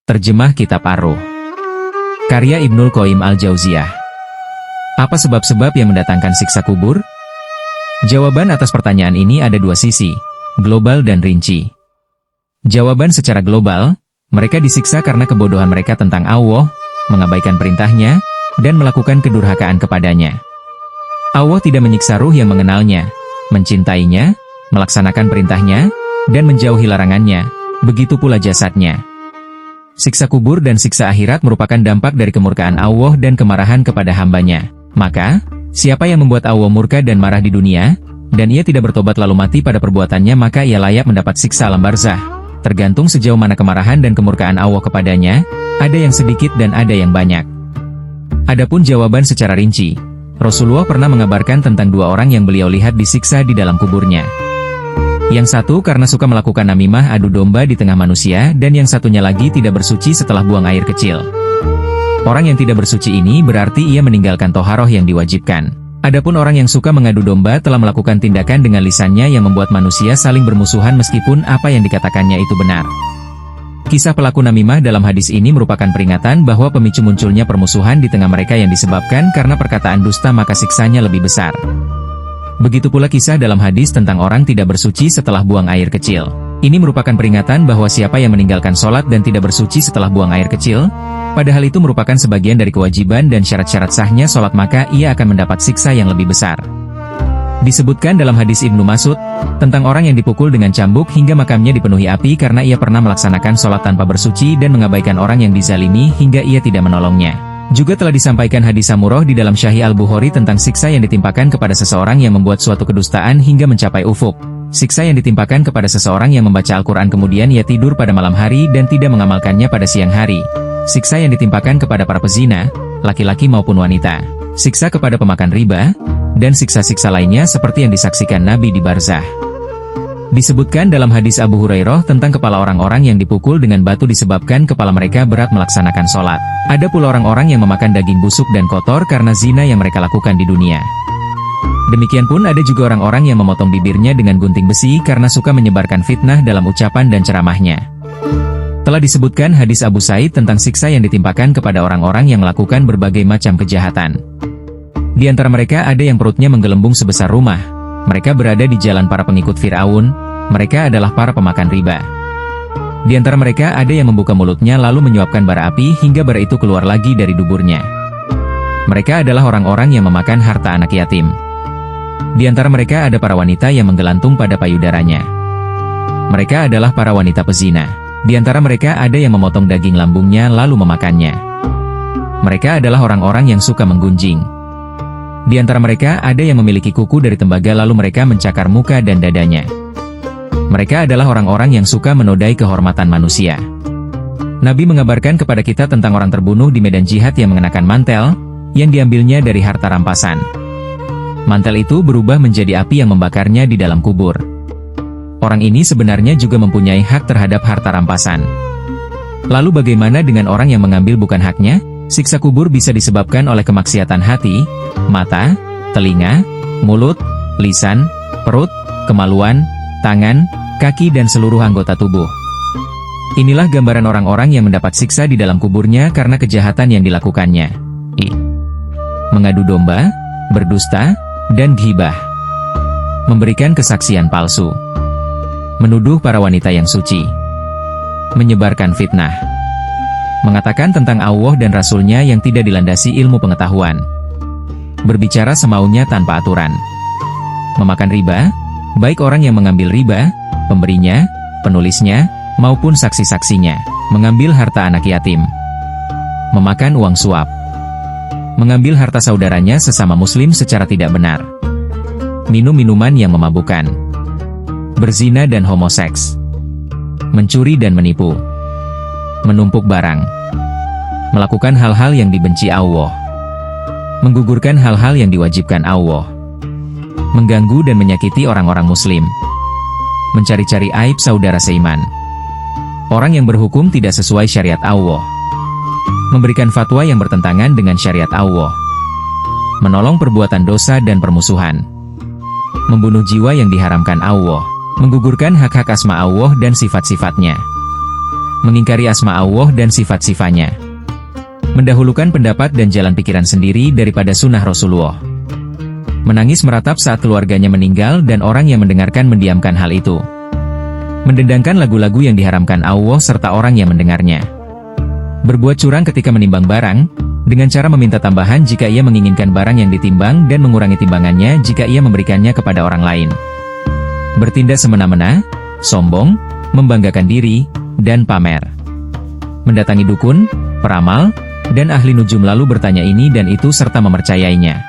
Terjemah Kitab Ar-Ruh. Karya Ibnul Qayyim Al-Jauziyah. Apa sebab-sebab yang mendatangkan siksa kubur? Jawaban atas pertanyaan ini ada dua sisi, global dan rinci. Jawaban secara global, mereka disiksa karena kebodohan mereka tentang Allah, mengabaikan perintahnya, dan melakukan kedurhakaan kepadanya. Allah tidak menyiksa ruh yang mengenalnya, mencintainya, melaksanakan perintahnya, dan menjauhi larangannya, begitu pula jasadnya. Siksa kubur dan siksa akhirat merupakan dampak dari kemurkaan Allah dan kemarahan kepada hambanya. Maka, siapa yang membuat Allah murka dan marah di dunia, dan ia tidak bertobat lalu mati pada perbuatannya, maka ia layak mendapat siksa alam barzah. Tergantung sejauh mana kemarahan dan kemurkaan Allah kepadanya, ada yang sedikit dan ada yang banyak. Adapun jawaban secara rinci, Rasulullah pernah mengabarkan tentang dua orang yang beliau lihat disiksa di dalam kuburnya. Yang satu karena suka melakukan namimah adu domba di tengah manusia, dan yang satunya lagi tidak bersuci setelah buang air kecil. Orang yang tidak bersuci ini berarti ia meninggalkan toharoh yang diwajibkan. Adapun orang yang suka mengadu domba telah melakukan tindakan dengan lisannya yang membuat manusia saling bermusuhan meskipun apa yang dikatakannya itu benar. Kisah pelaku namimah dalam hadis ini merupakan peringatan bahwa pemicu munculnya permusuhan di tengah mereka yang disebabkan karena perkataan dusta, maka siksanya lebih besar. Begitu pula kisah dalam hadis tentang orang tidak bersuci setelah buang air kecil. Ini merupakan peringatan bahwa siapa yang meninggalkan sholat dan tidak bersuci setelah buang air kecil, padahal itu merupakan sebagian dari kewajiban dan syarat-syarat sahnya sholat, maka ia akan mendapat siksa yang lebih besar. Disebutkan dalam hadis Ibnu Mas'ud, tentang orang yang dipukul dengan cambuk hingga makamnya dipenuhi api karena ia pernah melaksanakan sholat tanpa bersuci dan mengabaikan orang yang dizalimi hingga ia tidak menolongnya. Juga telah disampaikan hadis Samurah di dalam Sahih Al-Bukhari tentang siksa yang ditimpakan kepada seseorang yang membuat suatu kedustaan hingga mencapai ufuk. Siksa yang ditimpakan kepada seseorang yang membaca Al-Quran kemudian ia tidur pada malam hari dan tidak mengamalkannya pada siang hari. Siksa yang ditimpakan kepada para pezina, laki-laki maupun wanita. Siksa kepada pemakan riba, dan siksa-siksa lainnya seperti yang disaksikan Nabi di barzah. Disebutkan dalam hadis Abu Hurairah tentang kepala orang-orang yang dipukul dengan batu disebabkan kepala mereka berat melaksanakan sholat. Ada pula orang-orang yang memakan daging busuk dan kotor karena zina yang mereka lakukan di dunia. Demikian pun ada juga orang-orang yang memotong bibirnya dengan gunting besi karena suka menyebarkan fitnah dalam ucapan dan ceramahnya. Telah disebutkan hadis Abu Said tentang siksa yang ditimpakan kepada orang-orang yang melakukan berbagai macam kejahatan. Di antara mereka ada yang perutnya menggelembung sebesar rumah. Mereka berada di jalan para pengikut Fir'aun, mereka adalah para pemakan riba. Di antara mereka ada yang membuka mulutnya lalu menyuapkan bara api hingga bara itu keluar lagi dari duburnya. Mereka adalah orang-orang yang memakan harta anak yatim. Di antara mereka ada para wanita yang menggelantung pada payudaranya. Mereka adalah para wanita pezina. Di antara mereka ada yang memotong daging lambungnya lalu memakannya. Mereka adalah orang-orang yang suka menggunjing. Di antara mereka ada yang memiliki kuku dari tembaga lalu mereka mencakar muka dan dadanya. Mereka adalah orang-orang yang suka menodai kehormatan manusia. Nabi mengabarkan kepada kita tentang orang terbunuh di medan jihad yang mengenakan mantel, yang diambilnya dari harta rampasan. Mantel itu berubah menjadi api yang membakarnya di dalam kubur. Orang ini sebenarnya juga mempunyai hak terhadap harta rampasan. Lalu bagaimana dengan orang yang mengambil bukan haknya? Siksa kubur bisa disebabkan oleh kemaksiatan hati, mata, telinga, mulut, lisan, perut, kemaluan, tangan, kaki dan seluruh anggota tubuh. Inilah gambaran orang-orang yang mendapat siksa di dalam kuburnya karena kejahatan yang dilakukannya. Mengadu domba, berdusta, dan ghibah. Memberikan kesaksian palsu. Menuduh para wanita yang suci. Menyebarkan fitnah. Mengatakan tentang Allah dan Rasul-Nya yang tidak dilandasi ilmu pengetahuan. Berbicara semaunya tanpa aturan. Memakan riba, baik orang yang mengambil riba, pemberinya, penulisnya, maupun saksi-saksinya. Mengambil harta anak yatim. Memakan uang suap. Mengambil harta saudaranya sesama muslim secara tidak benar. Minum minuman yang memabukkan. Berzina dan homoseks. Mencuri dan menipu. Menumpuk barang. Melakukan hal-hal yang dibenci Allah. Menggugurkan hal-hal yang diwajibkan Allah. Mengganggu dan menyakiti orang-orang muslim. Mencari-cari aib saudara seiman. Orang yang berhukum tidak sesuai syariat Allah. Memberikan fatwa yang bertentangan dengan syariat Allah. Menolong perbuatan dosa dan permusuhan. Membunuh jiwa yang diharamkan Allah. Menggugurkan hak-hak asma Allah dan sifat-sifatnya. mengingkari asma Allah dan sifat-sifatnya, mendahulukan pendapat dan jalan pikiran sendiri daripada sunnah Rasulullah, menangis meratap saat keluarganya meninggal dan orang yang mendengarkan mendiamkan hal itu, mendendangkan lagu-lagu yang diharamkan Allah serta orang yang mendengarnya, berbuat curang ketika menimbang barang, dengan cara meminta tambahan jika ia menginginkan barang yang ditimbang dan mengurangi timbangannya jika ia memberikannya kepada orang lain, bertindak semena-mena, sombong, membanggakan diri, dan pamer, mendatangi dukun, peramal, dan ahli nujum lalu bertanya ini dan itu serta mempercayainya,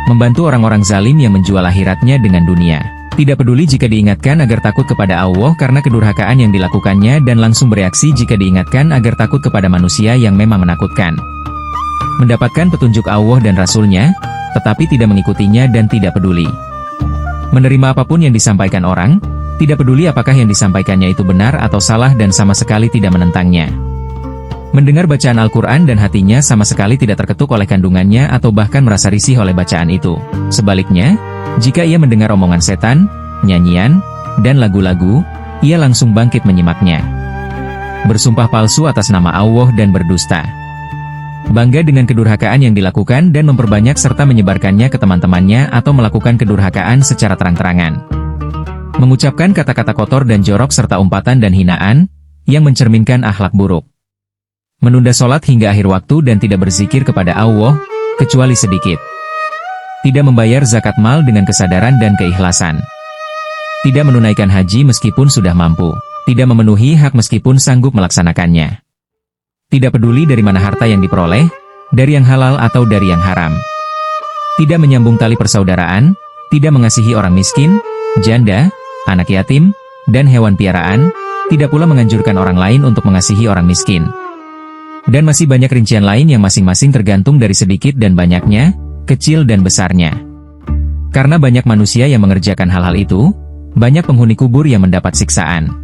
membantu orang-orang zalim yang menjual akhiratnya dengan dunia, tidak peduli jika diingatkan agar takut kepada Allah karena kedurhakaan yang dilakukannya dan langsung bereaksi jika diingatkan agar takut kepada manusia yang memang menakutkan, mendapatkan petunjuk Allah dan Rasul-Nya, tetapi tidak mengikutinya dan tidak peduli, menerima apapun yang disampaikan orang, tidak peduli apakah yang disampaikannya itu benar atau salah dan sama sekali tidak menentangnya, mendengar bacaan Al-Quran dan hatinya sama sekali tidak terketuk oleh kandungannya atau bahkan merasa risih oleh bacaan itu. Sebaliknya, jika ia mendengar omongan setan, nyanyian, dan lagu-lagu, ia langsung bangkit menyimaknya, bersumpah palsu atas nama Allah dan berdusta, bangga dengan kedurhakaan yang dilakukan dan memperbanyak serta menyebarkannya ke teman-temannya atau melakukan kedurhakaan secara terang-terangan, mengucapkan kata-kata kotor dan jorok serta umpatan dan hinaan, yang mencerminkan akhlak buruk, menunda sholat hingga akhir waktu dan tidak berzikir kepada Allah, kecuali sedikit, tidak membayar zakat mal dengan kesadaran dan keikhlasan, tidak menunaikan haji meskipun sudah mampu, tidak memenuhi hak meskipun sanggup melaksanakannya, tidak peduli dari mana harta yang diperoleh, dari yang halal atau dari yang haram, tidak menyambung tali persaudaraan, tidak mengasihi orang miskin, janda, anak yatim, dan hewan piaraan, tidak pula menganjurkan orang lain untuk mengasihi orang miskin. Dan masih banyak rincian lain yang masing-masing tergantung dari sedikit dan banyaknya, kecil dan besarnya. Karena banyak manusia yang mengerjakan hal-hal itu, banyak penghuni kubur yang mendapat siksaan.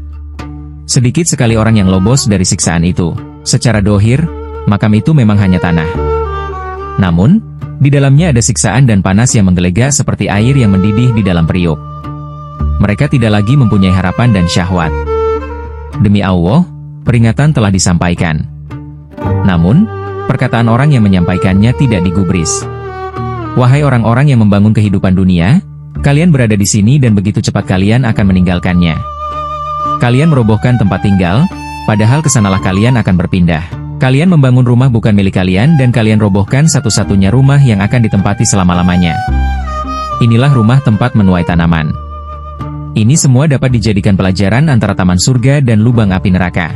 Sedikit sekali orang yang lolos dari siksaan itu. Secara dohir, makam itu memang hanya tanah. Namun, di dalamnya ada siksaan dan panas yang menggelegak seperti air yang mendidih di dalam periuk. Mereka tidak lagi mempunyai harapan dan syahwat. Demi Allah, peringatan telah disampaikan. Namun, perkataan orang yang menyampaikannya tidak digubris. Wahai orang-orang yang membangun kehidupan dunia, kalian berada di sini dan begitu cepat kalian akan meninggalkannya. Kalian merobohkan tempat tinggal, padahal kesanalah kalian akan berpindah. Kalian membangun rumah bukan milik kalian dan kalian robohkan satu-satunya rumah yang akan ditempati selama-lamanya. Inilah rumah tempat menuai tanaman. Ini semua dapat dijadikan pelajaran antara taman surga dan lubang api neraka.